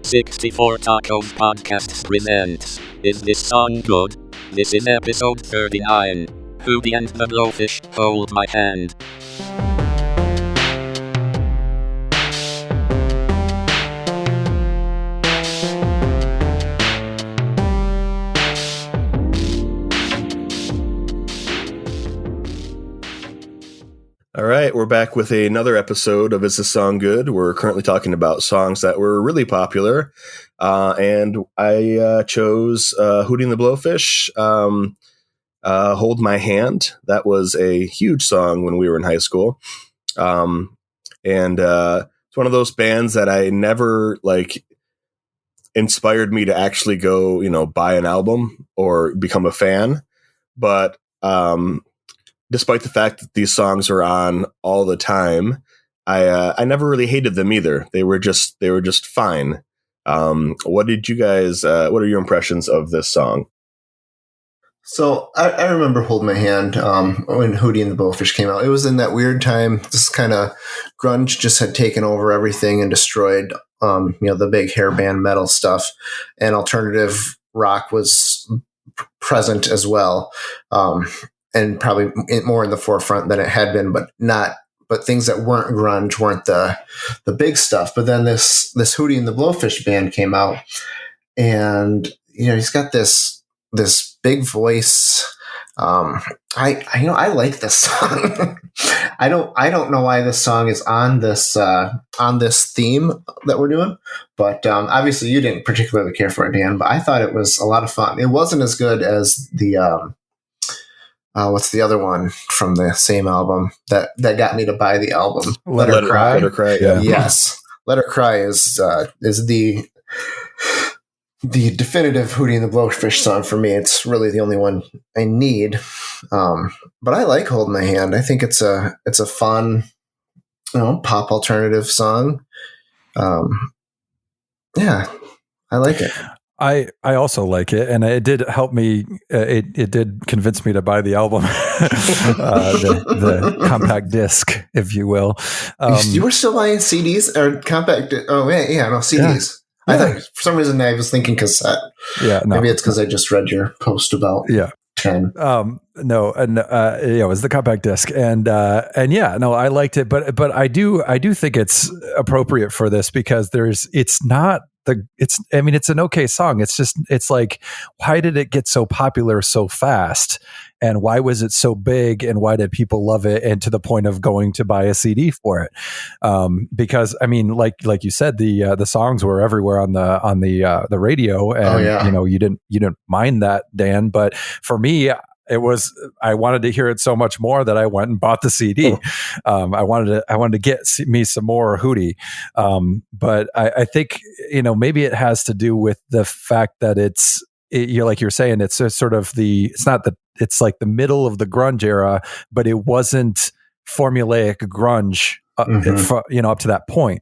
64 Tacos Podcasts presents Is This Song Good? This is episode 39. Hootie and the Blowfish, Hold My Hand. All right, we're back with another episode of Is This Song Good? We're currently talking about songs that were really popular, and I chose Hootie the Blowfish, Hold My Hand. That was a huge song when we were in high school, and it's one of those bands that I never, inspired me to actually go, buy an album or become a fan, but despite the fact that these songs are on all the time, I never really hated them either. They were just fine. What did you guys? What are your impressions of this song? So I remember Hold My Hand when Hootie and the Blowfish came out. It was in that weird time. This kind of grunge just had taken over everything and destroyed, the big hair band metal stuff, and alternative rock was present as well. And probably more in the forefront than it had been, but things that weren't grunge weren't the big stuff. But then this Hootie and the Blowfish band came out, and he's got this big voice. I like this song. I don't know why this song is on this theme that we're doing, but obviously you didn't particularly care for it, Dan. But I thought it was a lot of fun. It wasn't as good as the. What's the other one from the same album that got me to buy the album? Let Her Cry. Let Her Cry. Yeah. Yes, Let Her Cry is the definitive Hootie and the Blowfish song for me. It's really the only one I need. But I like Hold My Hand. I think it's a fun, pop alternative song. Yeah, I like it. I also like it, and it did help me. It did convince me to buy the album, the compact disc, if you will. You were still buying CDs or compact? Oh yeah, no CDs. Yeah. I thought for some reason I was thinking cassette. Yeah, no. Maybe it's because I just read your post about 10. No, and it was the compact disc, and I liked it, but I do think it's appropriate for this because it's an okay song. It's like, why did it get so popular so fast? And why was it so big? And why did people love it? And to the point of going to buy a CD for it? Because like you said, the songs were everywhere on the radio, and you didn't mind that, Dan. But for me, I wanted to hear it so much more that I went and bought the CD. I wanted to get me some more Hootie. But I think, maybe it has to do with the fact that like you're saying, it's sort of it's like the middle of the grunge era, but it wasn't formulaic grunge. Up to that point.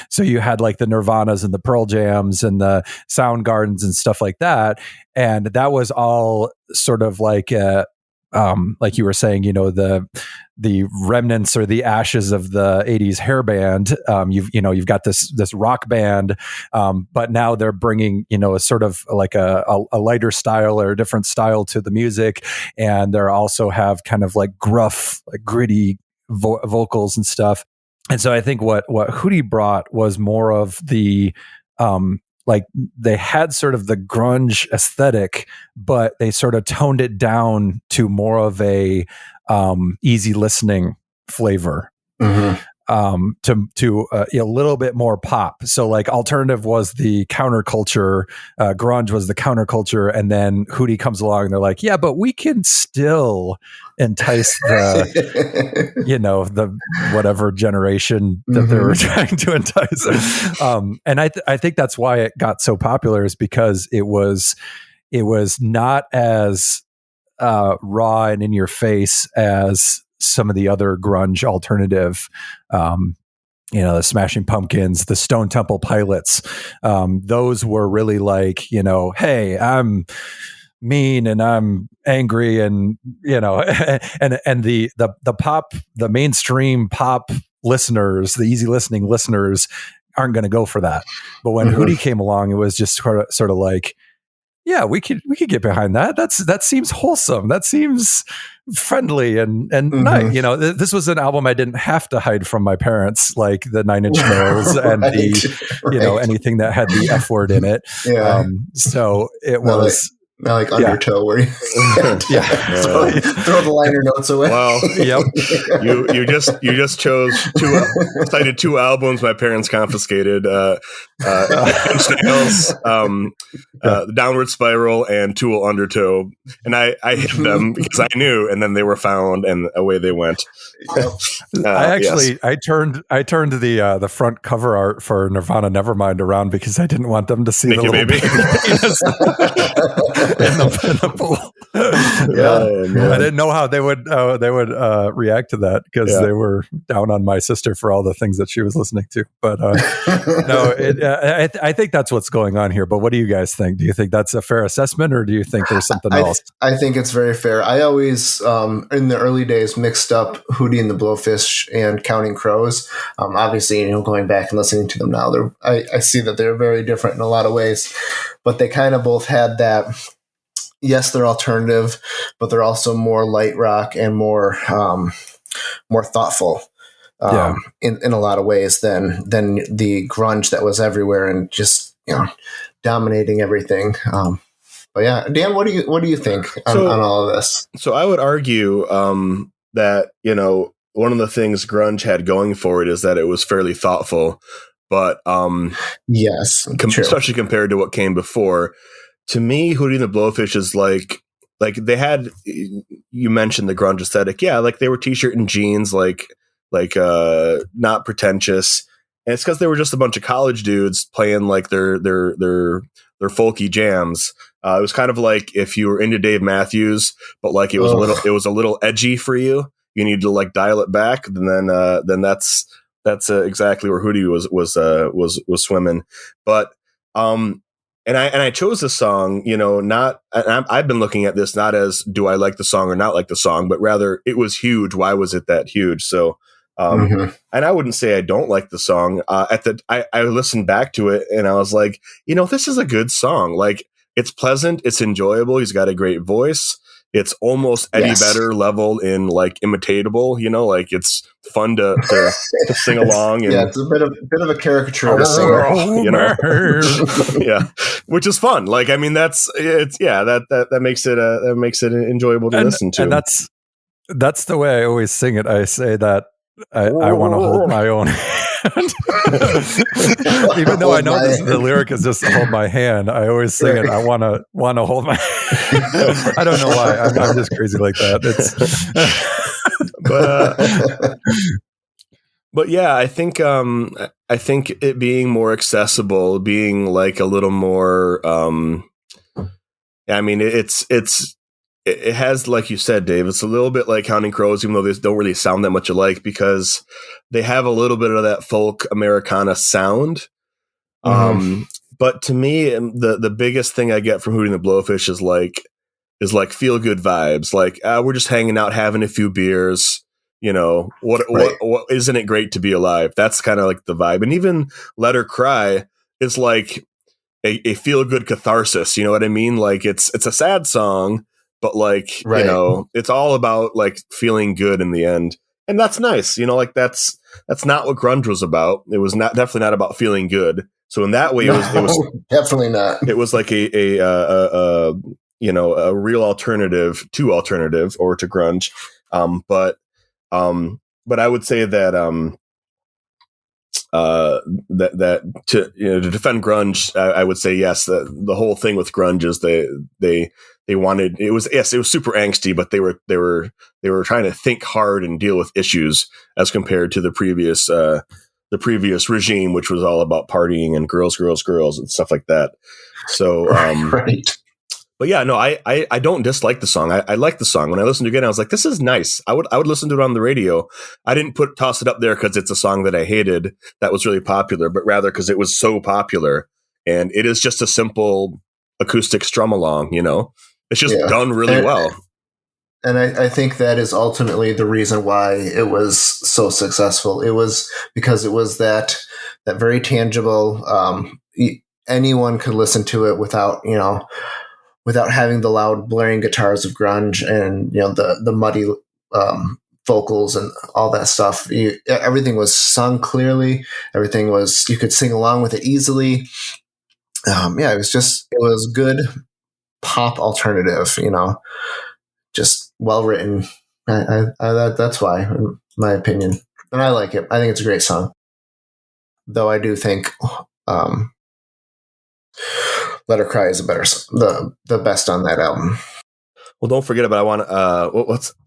So you had like the Nirvanas and the Pearl Jams and the Soundgardens and stuff like that. And that was all sort of like you were saying, the remnants or the ashes of the 80s hair band. You've got this rock band, but now they're bringing, a sort of like a lighter style or a different style to the music. And they also have kind of like gruff, like gritty vocals and stuff. And so I think what Hootie brought was more of the, they had sort of the grunge aesthetic, but they sort of toned it down to more of a easy listening flavor. Mm-hmm. To a little bit more pop. So like alternative was the counterculture, grunge was the counterculture, and then Hootie comes along and they're like, yeah, but we can still entice the, the whatever generation that they were trying to entice. And I think that's why it got so popular, is because it was not as raw and in your face as some of the other grunge alternative, the Smashing Pumpkins, the Stone Temple Pilots. Those were really like, hey, I'm mean and I'm angry, and and the pop, the mainstream pop listeners, the easy listening listeners, aren't going to go for that. But when Hootie came along, it was just sort of like, yeah, we could get behind that. That seems wholesome. That seems friendly and nice. You know, this was an album I didn't have to hide from my parents, like the Nine Inch Nails and you know, anything that had the F word in it. Yeah. So it was. Not like Undertow, where you throw the liner notes away. Well, you just cited two albums my parents confiscated: Nails, The Downward Spiral, and Tool Undertow, and I hid them because I knew, and then they were found, and away they went. I turned the front cover art for Nirvana Nevermind around because I didn't want them to see the little baby. In the pool. I didn't know how they would react to that because they were down on my sister for all the things that she was listening to. But I think that's what's going on here. But what do you guys think? Do you think that's a fair assessment, or do you think there's something else? I think it's very fair. I always, in the early days, mixed up Hootie and the Blowfish and Counting Crows. Obviously, you know, going back and listening to them now, I see that they're very different in a lot of ways, but they kind of both had that. Yes, they're alternative, but they're also more light rock and more thoughtful in a lot of ways than the grunge that was everywhere and just, you know, dominating everything. But yeah, Dan, what do you think on all of this? So I would argue that, you know, one of the things grunge had going for it is that it was fairly thoughtful, but yes, especially compared to what came before. To me, Hootie and the Blowfish is like they had, you mentioned the grunge aesthetic. Yeah, like they were t-shirt and jeans, like not pretentious. And it's because they were just a bunch of college dudes playing like their folky jams. It was kind of like if you were into Dave Matthews, but like it was a little edgy for you. You need to like dial it back. And then that's exactly where Hootie was swimming. But And I chose this song, you know, I've been looking at this not as do I like the song or not like the song, but rather it was huge. Why was it that huge? So, and I wouldn't say I don't like the song. I listened back to it and I was like, you know, this is a good song. Like it's pleasant, it's enjoyable. He's got a great voice. It's almost Eddie Vedder level in like imitatable, you know, like it's fun to sing along. And, it's a bit of a caricature of a singer, you know, yeah, which is fun. Like, I mean, that makes it enjoyable to listen to. And that's the way I always sing it. I say that I want to hold my own hand. Even though I know the lyric is just hold my hand, I always sing it. I want to hold my hand. I don't know why. I'm just crazy like that. But yeah, I think it being more accessible, being like a little more, I mean, it has, like you said, Dave, it's a little bit like Counting Crows, even though they don't really sound that much alike because they have a little bit of that folk Americana sound. But to me, the biggest thing I get from Hootie and the Blowfish is like feel good vibes. Like we're just hanging out, having a few beers. You know, what isn't it great to be alive? That's kind of like the vibe. And even Let Her Cry is like a feel good catharsis. You know what I mean? Like it's a sad song. But like, you know, it's all about like feeling good in the end. And that's nice. You know, like that's not what grunge was about. It was definitely not about feeling good. So in that way, it was definitely not. It was like a real alternative to grunge. But I would say that, that to defend grunge, I would say, yes, the whole thing with grunge is they wanted, it was super angsty, but they were trying to think hard and deal with issues as compared to the previous regime, which was all about partying and girls and stuff like that. So, right. But yeah, no, I don't dislike the song. I like the song. When I listened to it again, I was like, this is nice. I would listen to it on the radio. I didn't toss it up there because it's a song that I hated that was really popular, but rather because it was so popular. And it is just a simple acoustic strum along, you know? It's just done really well. And I think that is ultimately the reason why it was so successful. It was because it was that that very tangible. Anyone could listen to it without having the loud blaring guitars of grunge and the muddy vocals and all that stuff. Everything was sung clearly. Everything was, you could sing along with it easily. It was good pop alternative, just well written. That's why, in my opinion, and I like it. I think it's a great song, though I do think Let Her Cry is the best on that album. Well, don't forget about I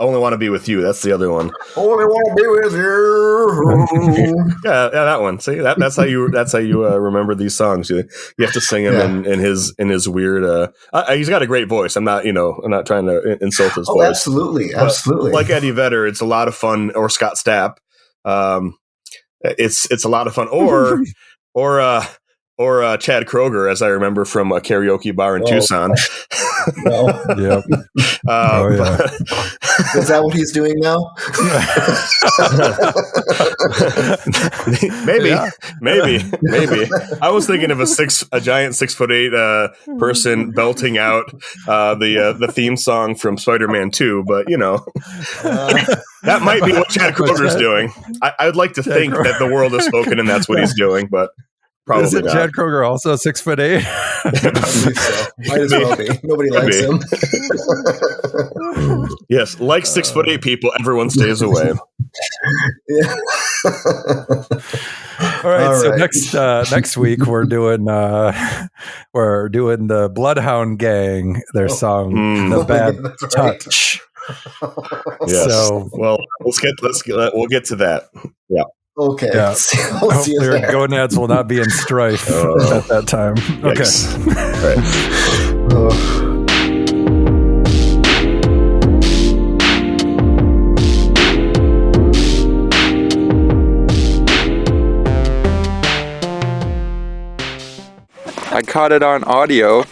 Only Want to Be With You. That's the other one. Only want to be with you. yeah, that one. See, that's how you remember these songs. You have to sing them in his weird. He's got a great voice. I'm not trying to insult his voice. Absolutely. Like Eddie Vedder, it's a lot of fun. Or Scott Stapp, it's a lot of fun. Or Chad Kroeger, as I remember from a karaoke bar in Tucson. No. Yep. Is that what he's doing now? Maybe. I was thinking of a giant 6'8" person belting out the theme song from Spider-Man 2, but that might be what Chad Kroeger's doing. I'd like to think that the world has spoken and that's what he's doing, but. Probably Isn't not. Chad Kroeger also 6'8"? So. Might as well be. Nobody likes him. Yes, like 6'8" people, everyone stays away. Yeah. All right. So next week we're doing the Bloodhound Gang, their song "The Bad Touch." Yes. So we'll get to that. Yeah. Okay. Yeah. We'll see you Hopefully, there. gonads will not be in strife at that time. Yikes. Okay. All right. I caught it on audio.